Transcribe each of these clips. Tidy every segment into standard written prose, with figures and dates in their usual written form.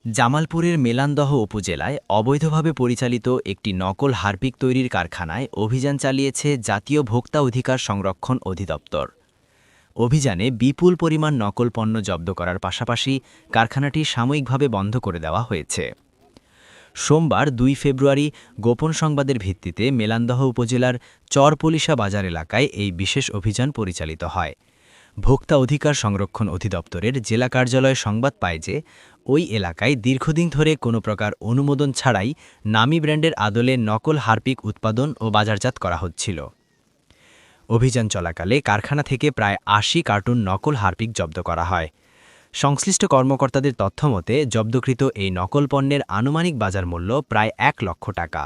জামালপুরের মেলান্দহ উপজেলায় অবৈধভাবে পরিচালিত একটি নকল হারপিক তৈরির কারখানায় অভিযান চালিয়েছে জাতীয় ভোক্তা অধিকার সংরক্ষণ অধিদপ্তর। অভিযানে বিপুল পরিমাণ নকল পণ্য জব্দ করার পাশাপাশি কারখানাটি সাময়িকভাবে বন্ধ করে দেওয়া হয়েছে। সোমবার ২ ফেব্রুয়ারি গোপন সংবাদের ভিত্তিতে মেলান্দহ উপজেলার চরপলিশা বাজার এলাকায় এই বিশেষ অভিযান পরিচালিত হয়। ভোক্তা অধিকার সংরক্ষণ অধিদপ্তরের জেলা কার্যালয় সংবাদ পায় যে ওই এলাকায় দীর্ঘদিন ধরে কোনো প্রকার অনুমোদন ছাড়াই নামী ব্র্যান্ডের আদলে নকল হারপিক উৎপাদন ও বাজারজাত করা হচ্ছিল। অভিযান চলাকালে কারখানা থেকে প্রায় ৮০ কার্টুন নকল হারপিক জব্দ করা হয়। সংশ্লিষ্ট কর্মকর্তাদের তথ্যমতে জব্দকৃত এই নকল পণ্যের আনুমানিক বাজার মূল্য প্রায় ১ লক্ষ টাকা।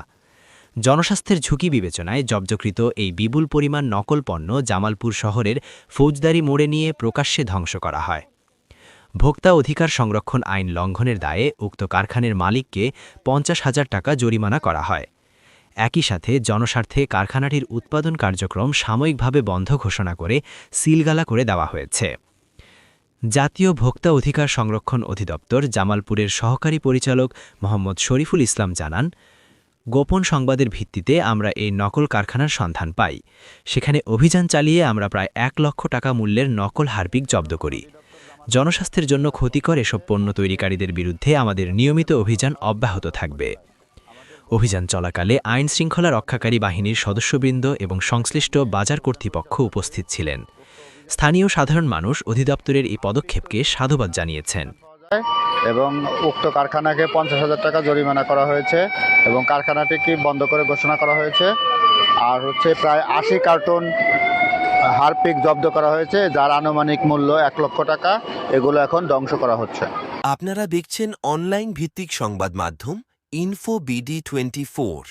জনস্বাস্থ্যের ঝুঁকি বিবেচনায় জব্দকৃত এই বিপুল পরিমাণ নকল পণ্য জামালপুর শহরের ফৌজদারি মোড়ে নিয়ে প্রকাশ্যে ধ্বংস করা হয়। ভোক্তা অধিকার সংরক্ষণ আইন লঙ্ঘনের দায়ে উক্ত কারখানার মালিককে ৫০,০০০ টাকা জরিমানা করা হয়। একই সাথে জনস্বার্থে কারখানাটির উৎপাদন কার্যক্রম সাময়িকভাবে বন্ধ ঘোষণা করে সিলগালা করে দেওয়া হয়েছে। জাতীয় ভোক্তা অধিকার সংরক্ষণ অধিদপ্তর জামালপুরের সহকারী পরিচালক মোহাম্মদ শরীফুল ইসলাম জানান, গোপন সংবাদের ভিত্তিতে আমরা এই নকল কারখানার সন্ধান পাই। সেখানে অভিযান চালিয়ে আমরা প্রায় ১ লক্ষ টাকা মূল্যের নকল হারপিক জব্দ করি। জনস্বাস্থ্যের জন্য ক্ষতিকর এসব পণ্য তৈরিকারীদের বিরুদ্ধে আমাদের নিয়মিত অভিযান অব্যাহত থাকবে। অভিযান চলাকালে আইন শৃঙ্খলা রক্ষাকারী বাহিনীর সদস্যবৃন্দ এবং সংশ্লিষ্ট বাজার কর্তৃপক্ষ উপস্থিত ছিলেন। স্থানীয় সাধারণ মানুষ অধিদপ্তরের এই পদক্ষেপকে সাধুবাদ জানিয়েছেন এবং উক্ত কারখানাকে ৫০,০০০ টাকা জরিমানা করা হয়েছে এবং কারখানাটিকে বন্ধ করে ঘোষণা করা হয়েছে। আর প্রায় ৮০ কার্টুন হারপিক জব্দ করা হয়েছে, যার আনুমানিক মূল্য ১ লক্ষ টাকা। এগুলো এখন ধ্বংস করা হচ্ছে। আপনারা দেখছেন অনলাইন ভিত্তিক সংবাদ মাধ্যম ইনফো BD24।